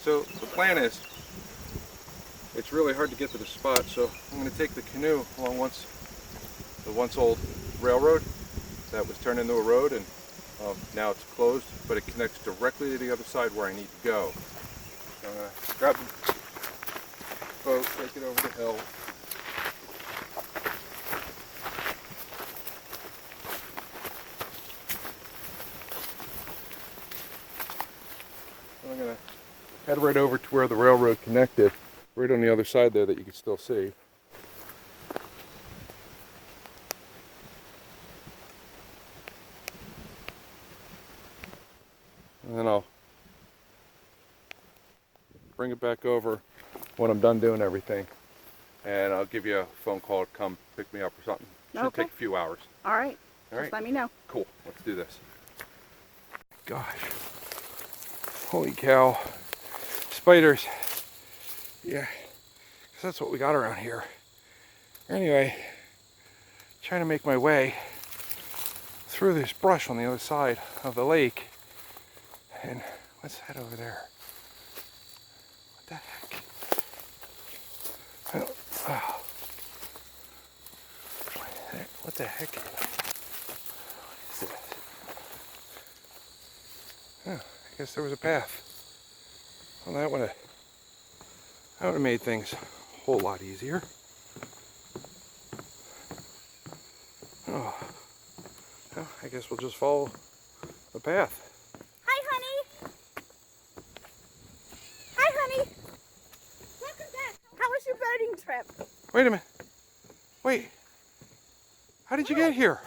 So the plan is, it's really hard to get to the spot, so I'm going to take the canoe along the once old railroad that was turned into a road, and now it's closed, but it connects directly to the other side where I need to go. So I'm going to grab the boat, take it over the hill. I'm going to head right over to where the railroad connected, right on the other side there that you can still see. And then I'll bring it back over when I'm done doing everything. And I'll give you a phone call to come pick me up or something. Should take a few hours. All right. All right. Just let me know. Cool. Let's do this. Gosh. Holy cow. Spiders. Yeah. 'Cause that's what we got around here. Anyway, trying to make my way through this brush on the other side of the lake. And let's head over there. What the heck? Oh. What the heck? What is this? Oh, I guess there was a path. Well, that would have made things a whole lot easier. Oh, well, I guess we'll just follow the path. Hi, honey. Hi, honey. Welcome back. How was your boating trip? Wait a minute. Wait. How did you get here?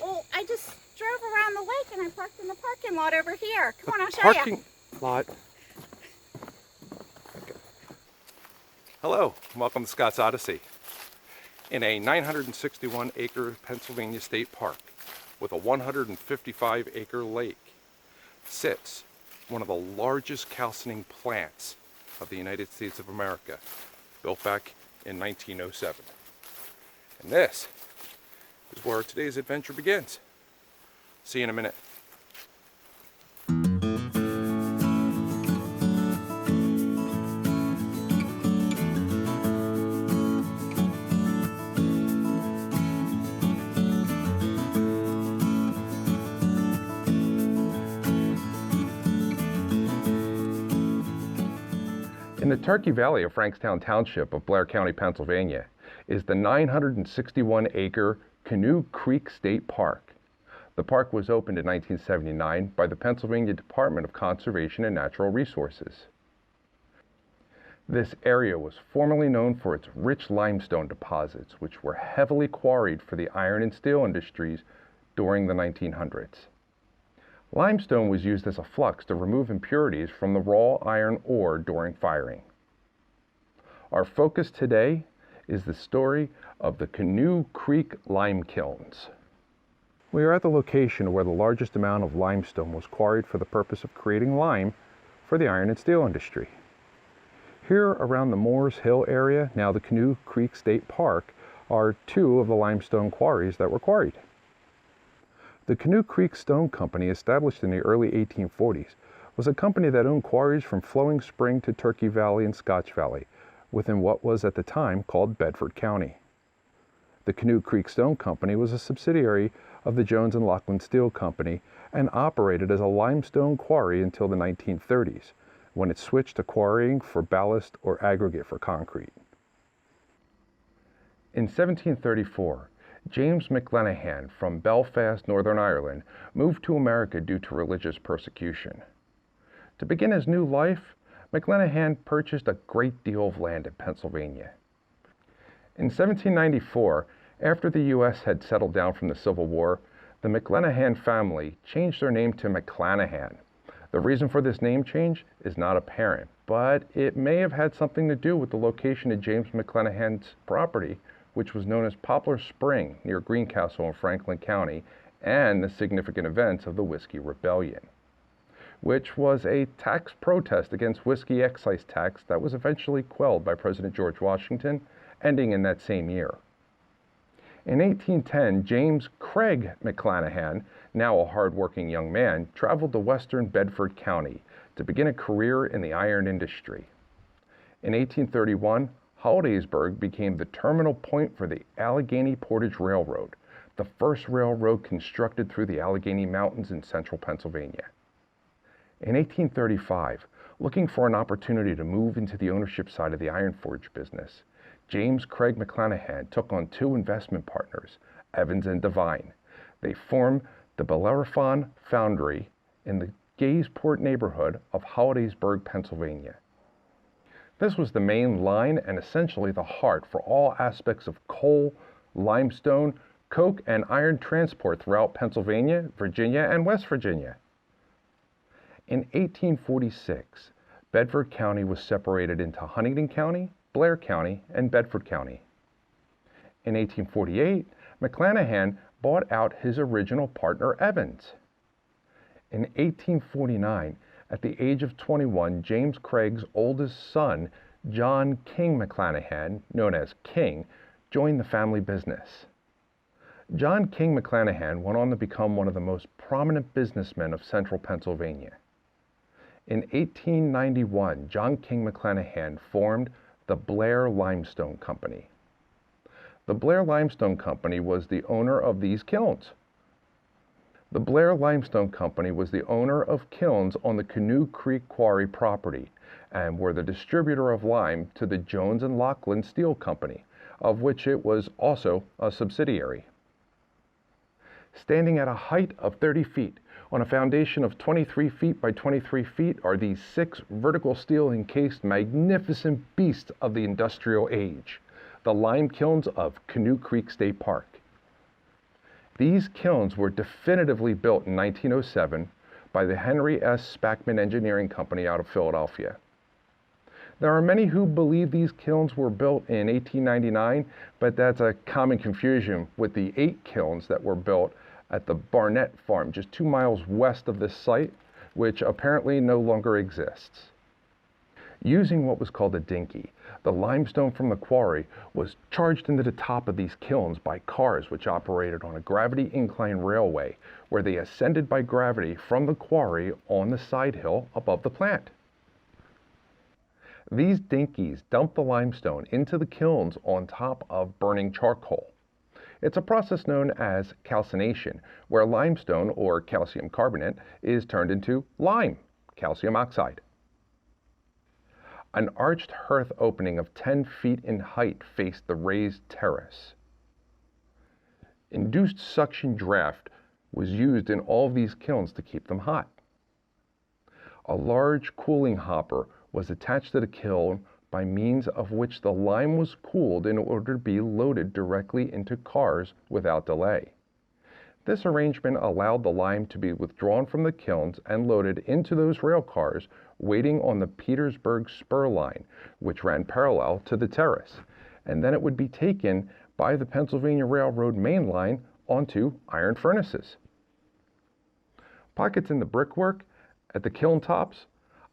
Well, I just drove around the lake and I parked in the parking lot over here. Come on, I'll show Parking you. lot. Hello, and welcome to Scott's Odyssey. In a 961-acre Pennsylvania state park with a 155-acre lake sits one of the largest calcining plants of the United States of America, built back in 1907. And this is where today's adventure begins. See you in a minute. In the Turkey Valley of Frankstown Township of Blair County, Pennsylvania, is the 961-acre Canoe Creek State Park. The park was opened in 1979 by the Pennsylvania Department of Conservation and Natural Resources. This area was formerly known for its rich limestone deposits, which were heavily quarried for the iron and steel industries during the 1900s. Limestone was used as a flux to remove impurities from the raw iron ore during firing. Our focus today is the story of the Canoe Creek Limekilns. We are at the location where the largest amount of limestone was quarried for the purpose of creating lime for the iron and steel industry. Here around the Moores Hill area, now the Canoe Creek State Park, are two of the limestone quarries that were quarried. The Canoe Creek Stone Company, established in the early 1840s, was a company that owned quarries from Flowing Spring to Turkey Valley and Scotch Valley, within what was at the time called Bedford County. The Canoe Creek Stone Company was a subsidiary of the Jones and Laughlin Steel Company and operated as a limestone quarry until the 1930s, when it switched to quarrying for ballast or aggregate for concrete. In 1734, James McLenaghan from Belfast, Northern Ireland, moved to America due to religious persecution. To begin his new life, McLenaghan purchased a great deal of land in Pennsylvania. In 1794, after the U.S. had settled down from the Civil War, the McLenaghan family changed their name to McClanahan. The reason for this name change is not apparent, but it may have had something to do with the location of James McClanahan's property, which was known as Poplar Spring near Greencastle in Franklin County, and the significant events of the Whiskey Rebellion, which was a tax protest against whiskey excise tax that was eventually quelled by President George Washington, ending in that same year. In 1810, James Craig McClanahan, now a hard-working young man, traveled to western Bedford County to begin a career in the iron industry. In 1831, Hollidaysburg became the terminal point for the Allegheny Portage Railroad, the first railroad constructed through the Allegheny Mountains in central Pennsylvania. In 1835, looking for an opportunity to move into the ownership side of the iron forge business, James Craig McClanahan took on two investment partners, Evans and Devine. They formed the Bellerophon Foundry in the Gaysport neighborhood of Hollidaysburg, Pennsylvania. This was the main line and essentially the heart for all aspects of coal, limestone, coke, and iron transport throughout Pennsylvania, Virginia, and West Virginia. In 1846, Bedford County was separated into Huntingdon County, Blair County, and Bedford County. In 1848, McClanahan bought out his original partner Evans. In 1849, at the age of 21, James Craig's oldest son, John King McClanahan, known as King, joined the family business. John King McClanahan went on to become one of the most prominent businessmen of central Pennsylvania. In 1891, John King McClanahan formed the Blair Limestone Company. The Blair Limestone Company was the owner of these kilns. The Blair Limestone Company was the owner of kilns on the Canoe Creek Quarry property and were the distributor of lime to the Jones and Laughlin Steel Company, of which it was also a subsidiary. Standing at a height of 30 feet on a foundation of 23 feet by 23 feet are these 6 vertical steel encased magnificent beasts of the industrial age, the Limekilns of Canoe Creek State Park. These kilns were definitively built in 1907 by the Henry S. Spackman Engineering Company out of Philadelphia. There are many who believe these kilns were built in 1899, but that's a common confusion with the 8 kilns that were built at the Barnett Farm, just 2 miles west of this site, which apparently no longer exists. Using what was called a dinky, the limestone from the quarry was charged into the top of these kilns by cars which operated on a gravity incline railway, where they ascended by gravity from the quarry on the side hill above the plant. These dinkies dumped the limestone into the kilns on top of burning charcoal. It's a process known as calcination, where limestone, or calcium carbonate, is turned into lime, calcium oxide. An arched hearth opening of 10 feet in height faced the raised terrace. Induced suction draft was used in all of these kilns to keep them hot. A large cooling hopper was attached to the kiln by means of which the lime was cooled in order to be loaded directly into cars without delay. This arrangement allowed the lime to be withdrawn from the kilns and loaded into those rail cars waiting on the Petersburg spur line, which ran parallel to the terrace, and then it would be taken by the Pennsylvania Railroad main line onto iron furnaces. Pockets in the brickwork at the kiln tops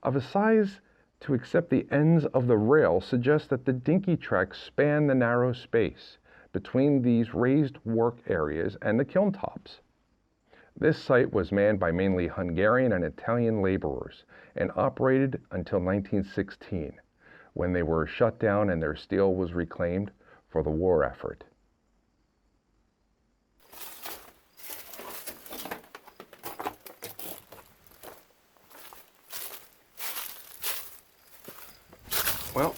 of a size to accept the ends of the rail suggest that the dinky tracks span the narrow space between these raised work areas and the kiln tops. This site was manned by mainly Hungarian and Italian laborers and operated until 1916, when they were shut down and their steel was reclaimed for the war effort. Well,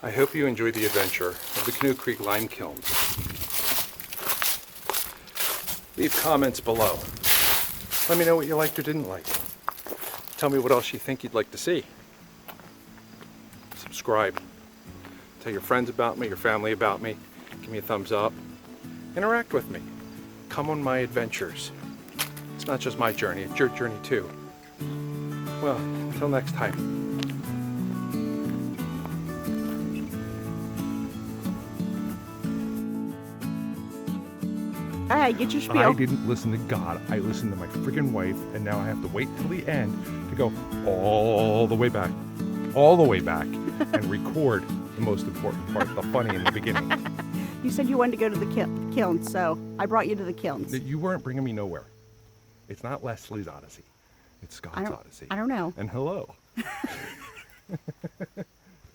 I hope you enjoyed the adventure of the Canoe Creek Lime Kilns. Leave comments below. Let me know what you liked or didn't like. Tell me what else you think you'd like to see. Subscribe. Tell your friends about me, your family about me. Give me a thumbs up. Interact with me. Come on my adventures. It's not just my journey, it's your journey too. Well, until next time. Get your spiel. I didn't listen to God. I listened to my freaking wife, and now I have to wait till the end to go all the way back, and record the most important part, the funny in the beginning. You said you wanted to go to the kilns, so I brought you to the kilns. You weren't bringing me nowhere. It's not Leslie's Odyssey. It's Scott's Odyssey. I don't know. And hello.